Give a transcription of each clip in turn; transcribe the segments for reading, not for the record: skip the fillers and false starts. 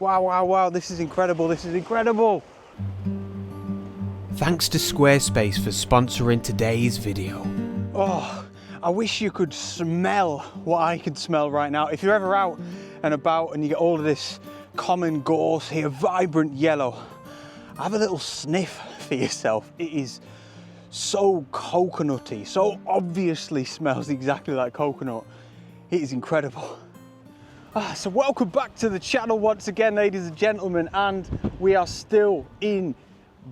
Wow, wow, wow, this is incredible, this is incredible. Thanks to Squarespace for sponsoring today's video. Oh, I wish you could smell what I can smell right now. If you're ever out and about and you get all of this common gorse here, vibrant yellow, have a little sniff for yourself. It is so coconutty, so obviously smells exactly like coconut. It is incredible. So welcome back to the channel once again, ladies and gentlemen, and we are still in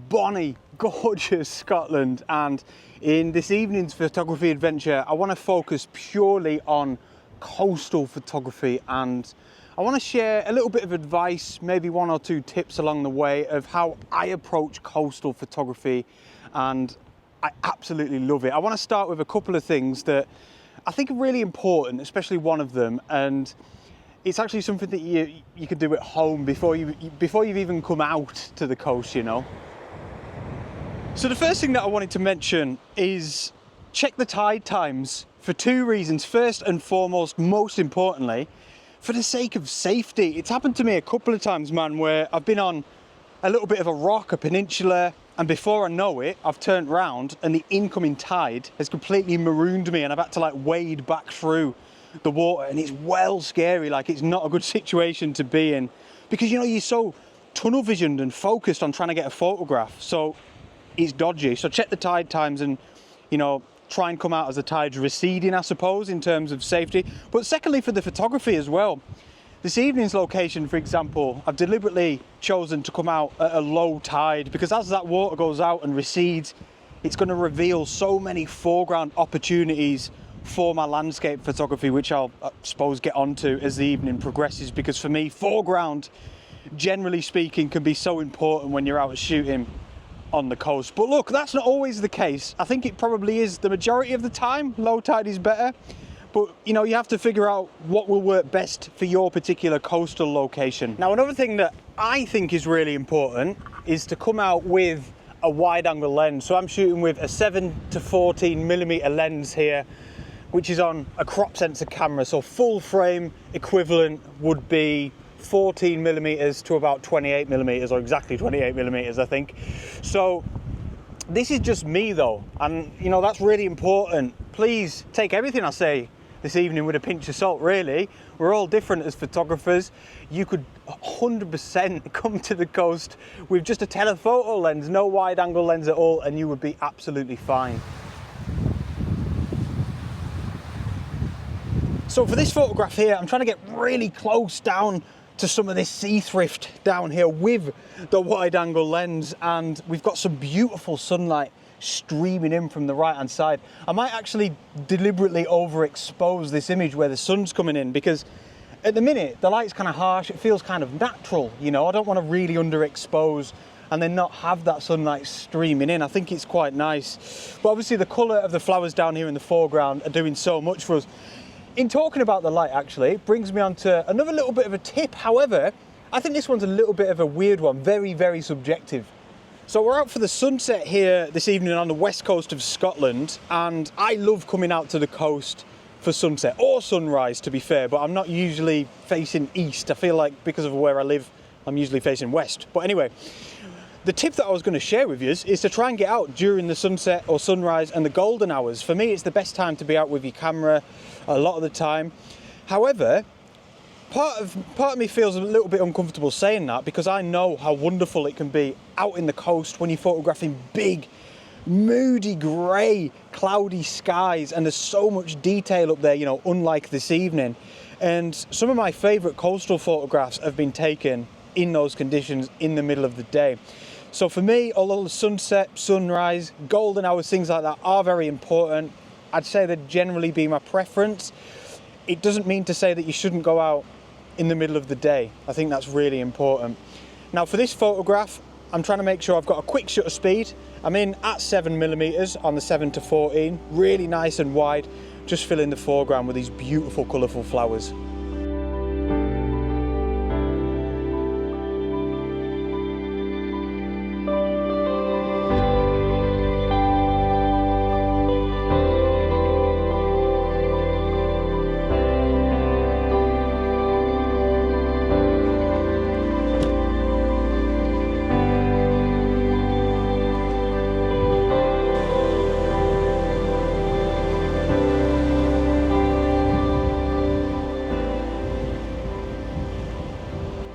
bonny, gorgeous Scotland, and in this evening's photography adventure I want to focus purely on coastal photography, and I want to share a little bit of advice, maybe one or two tips along the way of how I approach coastal photography, and I absolutely love it. I want to start with a couple of things that I think are really important, especially one of them, and it's actually something that you could do at home before you've even come out to the coast, you know. So the first thing that I wanted to mention is check the tide times for two reasons. First and foremost, most importantly, for the sake of safety. It's happened to me a couple of times, man, where I've been on a little bit of a rock, a peninsula, and before I know it, I've turned round and the incoming tide has completely marooned me and I've had to like wade back through the water, and it's well scary. Like, it's not a good situation to be in because, you know, you're so tunnel visioned and focused on trying to get a photograph, so it's dodgy. So check the tide times and, you know, try and come out as the tide's receding, I suppose, in terms of safety. But secondly, for the photography as well, this evening's location, for example, I've deliberately chosen to come out at a low tide because as that water goes out and recedes, it's going to reveal so many foreground opportunities for my landscape photography, which I'll, I suppose, get onto as the evening progresses, because for me, foreground, generally speaking, can be so important when you're out shooting on the coast. But look, that's not always the case. I think it probably is the majority of the time. Low tide is better, but you know, you have to figure out what will work best for your particular coastal location. Now, another thing that I think is really important is to come out with a wide angle lens. So I'm shooting with a 7 to 14mm lens here, which is on a crop sensor camera. So full frame equivalent would be 14mm to about 28mm, or exactly 28mm, I think. So this is just me though, and you know, that's really important. Please take everything I say this evening with a pinch of salt, really. We're all different as photographers. You could 100% come to the coast with just a telephoto lens, no wide angle lens at all, and you would be absolutely fine. So for this photograph here, I'm trying to get really close down to some of this sea thrift down here with the wide angle lens, and we've got some beautiful sunlight streaming in from the right hand side. I might actually deliberately overexpose this image where the sun's coming in, because at the minute the light's kind of harsh, it feels kind of natural, you know. I don't want to really underexpose and then not have that sunlight streaming in. I think it's quite nice, but obviously the colour of the flowers down here in the foreground are doing so much for us. In talking about the light, actually, it brings me on to another little bit of a tip. However, I think this one's a little bit of a weird one, very, very subjective. So we're out for the sunset here this evening on the west coast of Scotland, and I love coming out to the coast for sunset, or sunrise to be fair, but I'm not usually facing east. I feel like because of where I live, I'm usually facing west. But anyway, the tip that I was going to share with you is to try and get out during the sunset or sunrise and the golden hours. For me, it's the best time to be out with your camera a lot of the time. However, part of me feels a little bit uncomfortable saying that, because I know how wonderful it can be out in the coast when you're photographing big, moody, grey, cloudy skies, and there's so much detail up there, you know, unlike this evening. And some of my favourite coastal photographs have been taken in those conditions in the middle of the day. So for me, although the sunset, sunrise, golden hours, things like that are very important, I'd say they'd generally be my preference. It doesn't mean to say that you shouldn't go out in the middle of the day. I think that's really important. Now for this photograph, I'm trying to make sure I've got a quick shutter speed. I'm in at 7mm on the 7 to 14, really nice and wide, just filling the foreground with these beautiful, colourful flowers.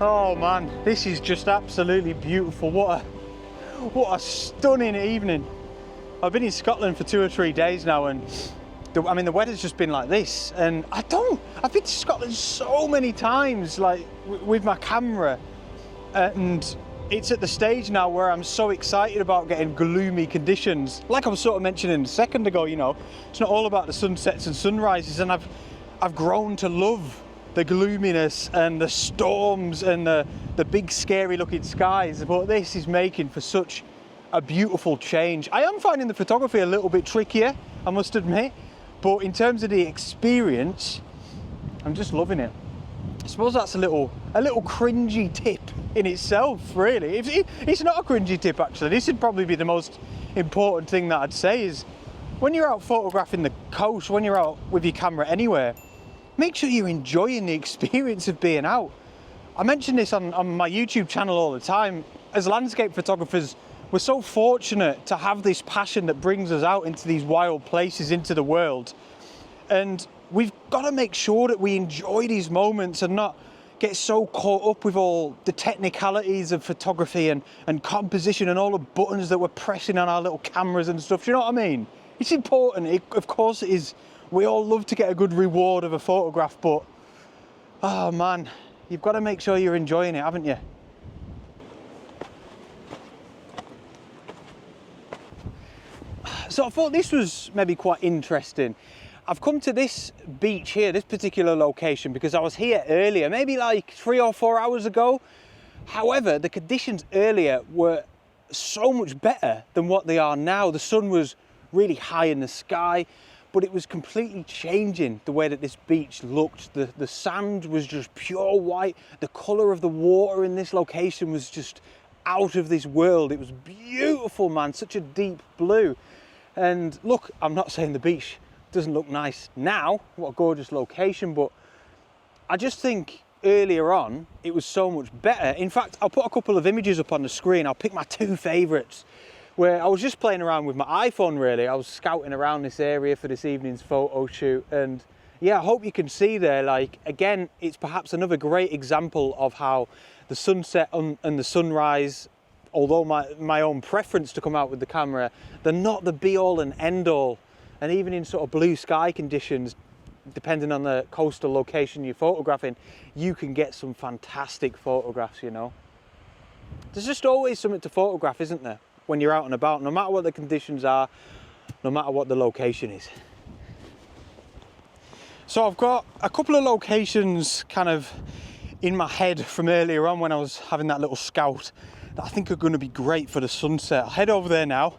Oh man, this is just absolutely beautiful. What a stunning evening. I've been in Scotland for 2 or 3 days now, and the weather's just been like this. And I've been to Scotland so many times, like with my camera, and it's at the stage now where I'm so excited about getting gloomy conditions. Like I was sort of mentioning a second ago, you know, it's not all about the sunsets and sunrises, and I've grown to love the gloominess and the storms and the big scary looking skies, but this is making for such a beautiful change. I am finding the photography a little bit trickier, I must admit, but in terms of the experience, I'm just loving it. I suppose that's a little cringy tip in itself, really. It's not a cringy tip, actually. This would probably be the most important thing that I'd say is when you're out photographing the coast, when you're out with your camera anywhere, make sure you're enjoying the experience of being out. I mention this on my YouTube channel all the time. As landscape photographers, we're so fortunate to have this passion that brings us out into these wild places, into the world. And we've got to make sure that we enjoy these moments and not get so caught up with all the technicalities of photography and composition and all the buttons that we're pressing on our little cameras and stuff. Do you know what I mean? It's important, of course it is. We all love to get a good reward of a photograph, but oh man, you've got to make sure you're enjoying it, haven't you? So I thought this was maybe quite interesting. I've come to this beach here, this particular location, because I was here earlier, maybe like 3 or 4 hours ago. However, the conditions earlier were so much better than what they are now. The sun was really high in the sky, but it was completely changing the way that this beach looked. The sand was just pure white. The colour of the water in this location was just out of this world. It was beautiful, man, such a deep blue. And look, I'm not saying the beach doesn't look nice now, what a gorgeous location, but I just think earlier on it was so much better. In fact, I'll put a couple of images up on the screen. I'll pick my 2 favourites, where I was just playing around with my iPhone, really. I was scouting around this area for this evening's photo shoot, and yeah, I hope you can see there, like, again, it's perhaps another great example of how the sunset and the sunrise, although my own preference to come out with the camera, they're not the be all and end all. And even in sort of blue sky conditions, depending on the coastal location you're photographing, you can get some fantastic photographs, you know. There's just always something to photograph, isn't there, when you're out and about, no matter what the conditions are, no matter what the location is. So I've got a couple of locations kind of in my head from earlier on when I was having that little scout that I think are going to be great for the sunset. I'll head over there now.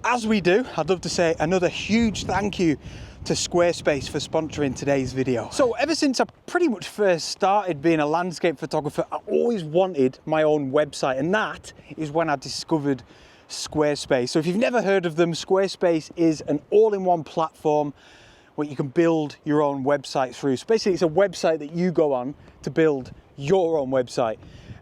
As we do, I'd love to say another huge thank you to Squarespace for sponsoring today's video. So ever since I pretty much first started being a landscape photographer, I always wanted my own website, and that is when I discovered Squarespace. So if you've never heard of them, Squarespace is an all-in-one platform where you can build your own website through. So basically it's a website that you go on to build your own website.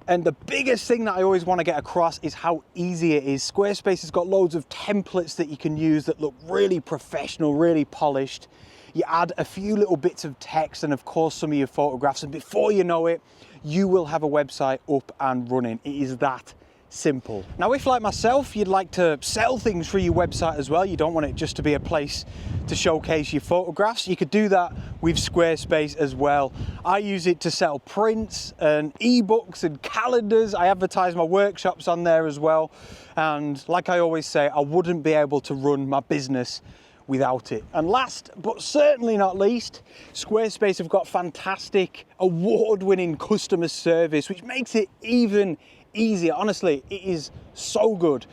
And the biggest thing that I always want to get across is how easy it is. Squarespace has got loads of templates that you can use that look really professional, really polished. You add a few little bits of text and of course some of your photographs, and before you know it, you will have a website up and running. It is that simple. Now, if like myself, you'd like to sell things through your website as well, you don't want it just to be a place to showcase your photographs, you could do that with Squarespace as well. I use it to sell prints and ebooks and calendars. I advertise my workshops on there as well. And like I always say, I wouldn't be able to run my business without it. And last but certainly not least, Squarespace have got fantastic award-winning customer service, which makes it even easier. Honestly, it is so good.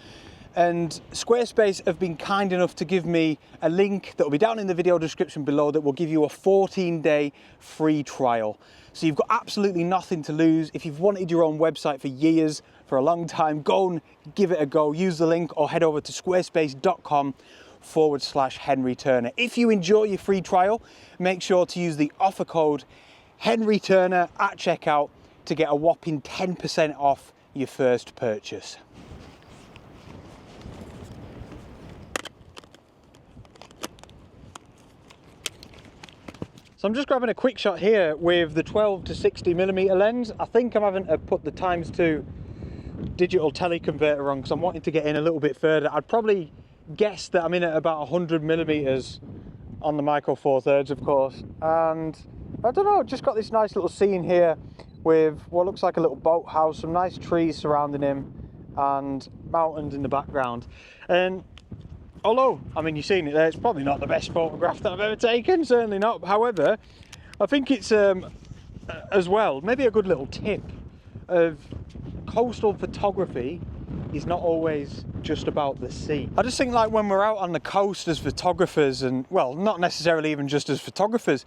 And Squarespace have been kind enough to give me a link that will be down in the video description below that will give you a 14-day free trial. So you've got absolutely nothing to lose. If you've wanted your own website for years, for a long time, go and give it a go. Use the link or head over to squarespace.com/Henry Turner. If you enjoy your free trial, make sure to use the offer code Henry Turner at checkout to get a whopping 10% off your first purchase. So I'm just grabbing a quick shot here with the 12 to 60mm lens. I think I'm having to put the ×2 digital teleconverter on because I'm wanting to get in a little bit further. I'd probably guess that I'm in at about 100mm on the micro four thirds, of course. And I don't know, just got this nice little scene here with what looks like a little boathouse, some nice trees surrounding him and mountains in the background. And although, I mean, you've seen it there, it's probably not the best photograph that I've ever taken, certainly not. However, I think it's, as well, maybe a good little tip of coastal photography is not always just about the sea. I just think like when we're out on the coast as photographers, and well, not necessarily even just as photographers,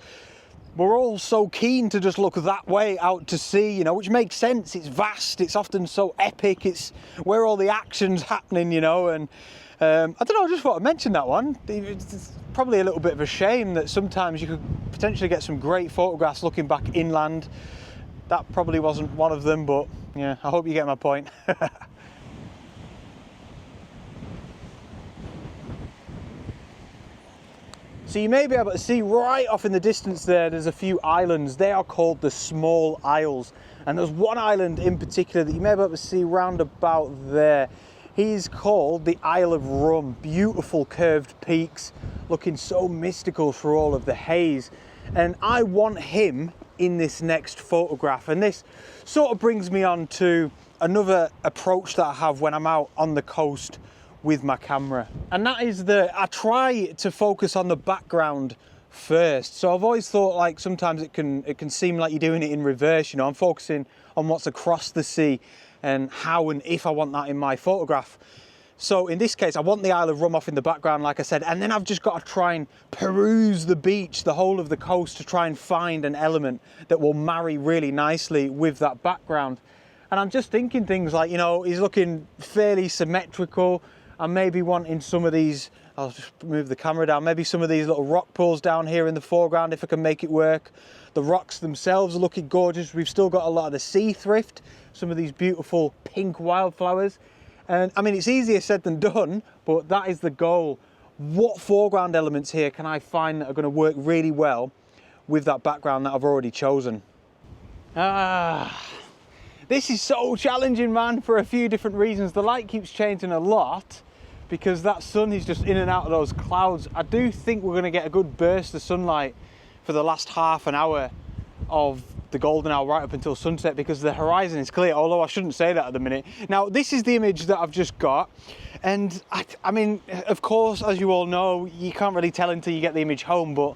we're all so keen to just look that way out to sea, you know, which makes sense. It's vast, it's often so epic, it's where all the action's happening, you know, and I don't know, I just thought I'd mention that one. It's probably a little bit of a shame that sometimes you could potentially get some great photographs looking back inland. That probably wasn't one of them, but yeah, I hope you get my point. So you may be able to see right off in the distance there's a few islands. They are called the Small Isles. And there's one island in particular that you may be able to see round about there. He's called the Isle of Rum. Beautiful curved peaks, looking so mystical through all of the haze. And I want him in this next photograph. And this sort of brings me on to another approach that I have when I'm out on the coast with my camera. And that is that I try to focus on the background first. So I've always thought like sometimes it can seem like you're doing it in reverse, you know. I'm focusing on what's across the sea and how and if I want that in my photograph. So in this case, I want the Isle of Rum off in the background, like I said, and then I've just got to try and peruse the beach, the whole of the coast, to try and find an element that will marry really nicely with that background. And I'm just thinking things like, you know, he's looking fairly symmetrical. I'm maybe wanting some of these, I'll just move the camera down, maybe some of these little rock pools down here in the foreground if I can make it work. The rocks themselves are looking gorgeous. We've still got a lot of the sea thrift, some of these beautiful pink wildflowers. And I mean, it's easier said than done, but that is the goal. What foreground elements here can I find that are going to work really well with that background that I've already chosen? This is so challenging, man, for a few different reasons. The light keeps changing a lot because that sun is just in and out of those clouds. I do think we're going to get a good burst of sunlight for the last half an hour of the golden hour right up until sunset because the horizon is clear, although I shouldn't say that at the minute. Now, this is the image that I've just got, and I mean, of course, as you all know, you can't really tell until you get the image home, but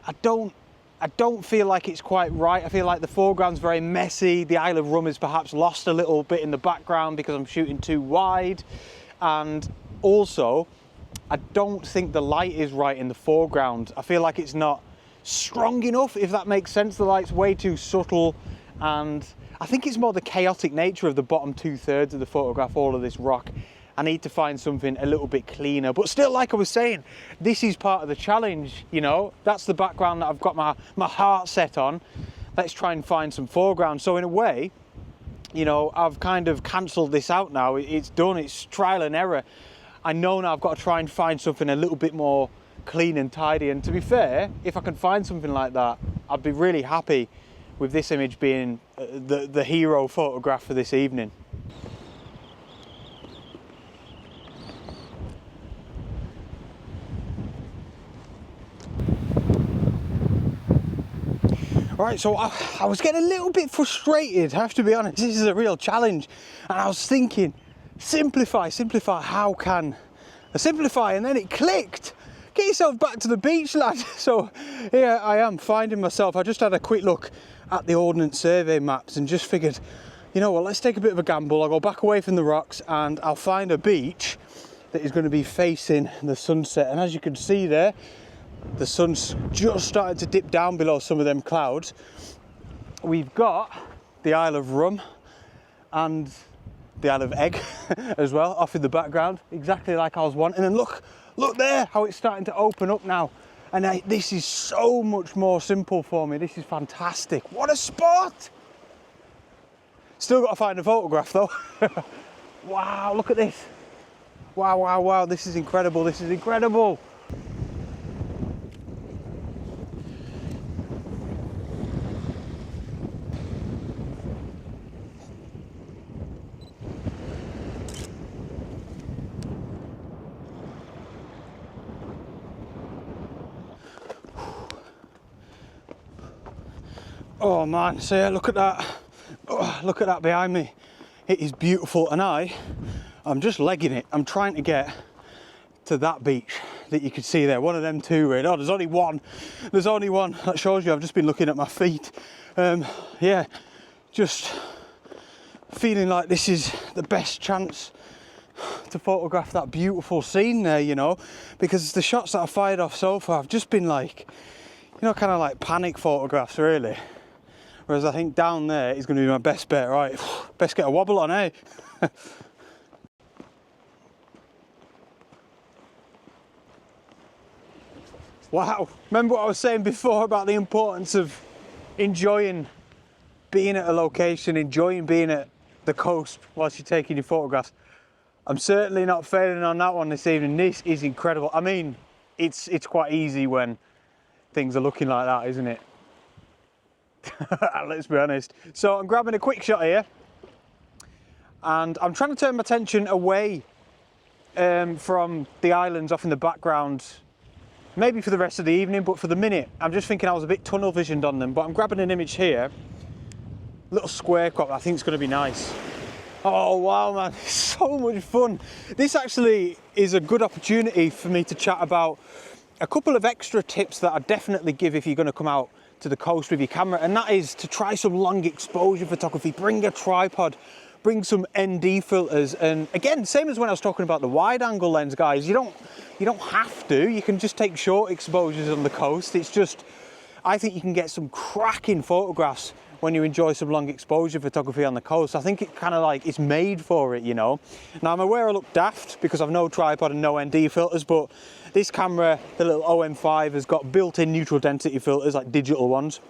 I don't feel like it's quite right. I feel like the foreground's very messy. The Isle of Rum is perhaps lost a little bit in the background because I'm shooting too wide. And also, I don't think the light is right in the foreground. I feel like it's not strong enough, if that makes sense. The light's way too subtle. And I think it's more the chaotic nature of the bottom 2/3 of the photograph, all of this rock. I need to find something a little bit cleaner, but still, like I was saying, this is part of the challenge, you know. That's the background that I've got my heart set on. Let's try and find some foreground. So in a way, you know, I've kind of cancelled this out now. It's done, it's trial and error. I know now I've got to try and find something a little bit more clean and tidy. And to be fair, if I can find something like that, I'd be really happy with this image being the hero photograph for this evening. Right, so I was getting a little bit frustrated, I have to be honest. This is a real challenge. And I was thinking, simplify, how can I simplify? And then it clicked. Get yourself back to the beach, lad. So here I am finding myself. I just had a quick look at the Ordnance Survey maps and just figured, you know what, let's take a bit of a gamble. I'll go back away from the rocks and I'll find a beach that is going to be facing the sunset. And as you can see there, the sun's just starting to dip down below some of them clouds. We've got the Isle of Rum and the Isle of Egg as well off in the background, exactly like I was wanting. And look there, how it's starting to open up now. And this is so much more simple for me. This is fantastic. What a spot! Still got to find a photograph though. Wow, look at this. Wow, this is incredible, this is incredible. Oh man, so yeah, look at that. Oh, look at that behind me. It is beautiful, and I'm just legging it. I'm trying to get to that beach that you can see there. One of them two, really. Oh, there's only one. There's only one. That shows you I've just been looking at my feet. Yeah, just feeling like this is the best chance to photograph that beautiful scene there, you know, because the shots that I fired off so far have just been like, you know, kind of like panic photographs, really. Whereas I think down there is going to be my best bet. Right, best get a wobble on, eh? Wow, remember what I was saying before about the importance of enjoying being at a location, enjoying being at the coast whilst you're taking your photographs. I'm certainly not failing on that one this evening. This is incredible. I mean, it's quite easy when things are looking like that, isn't it? Let's be honest. So I'm grabbing a quick shot here, and I'm trying to turn my attention away from the islands off in the background, maybe for the rest of the evening, but for the minute I'm just thinking I was a bit tunnel visioned on them. But I'm grabbing an image here, little square crop. I think it's going to be nice. Oh wow, man, it's so much fun. This actually is a good opportunity for me to chat about a couple of extra tips that I definitely give if you're going to come out to the coast with your camera, and that is to try some long exposure photography. Bring a tripod, bring some ND filters, and again, same as when I was talking about the wide angle lens, guys, you don't have to. You can just take short exposures on the coast. It's just, I think you can get some cracking photographs when you enjoy some long exposure photography on the coast. I think it kind of like, it's made for it, you know. Now I'm aware I look daft because I've no tripod and no ND filters, but this camera, the little OM5, has got built-in neutral density filters, like digital ones,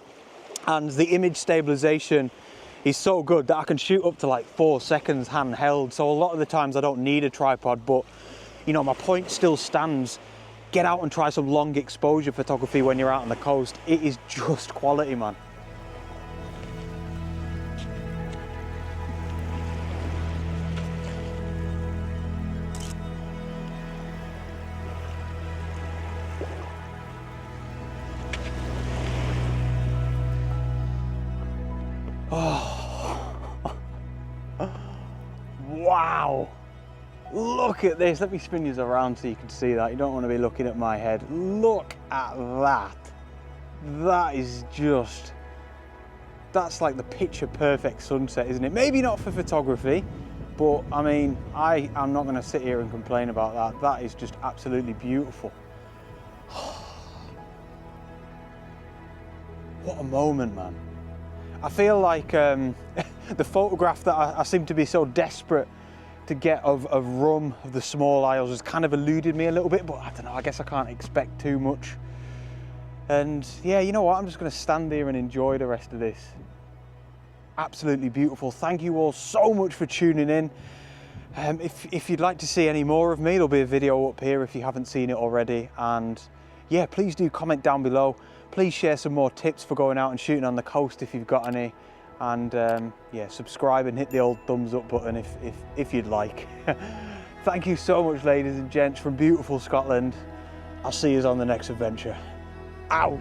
and the image stabilization is so good that I can shoot up to like 4 seconds handheld. So a lot of the times I don't need a tripod, but you know, my point still stands. Get out and try some long exposure photography when you're out on the coast. It is just quality, man. Wow, look at this. Let me spin you around so you can see that. You don't want to be looking at my head. Look at that. That is just, that's like the picture perfect sunset, isn't it? Maybe not for photography, but I mean, I am not going to sit here and complain about that. That is just absolutely beautiful. What a moment, man. I feel like the photograph that I seem to be so desperate to get of Rum, of the small isles, has kind of eluded me a little bit, but I don't know, I guess I can't expect too much. And yeah, you know what, I'm just going to stand here and enjoy the rest of this. Absolutely beautiful. Thank you all so much for tuning in. If you'd like to see any more of me, there'll be a video up here if you haven't seen it already. And yeah, please do comment down below. Please share some more tips for going out and shooting on the coast if you've got any. And yeah, subscribe and hit the old thumbs up button if you'd like. Thank you so much, ladies and gents, from beautiful Scotland. I'll see you on the next adventure. Out.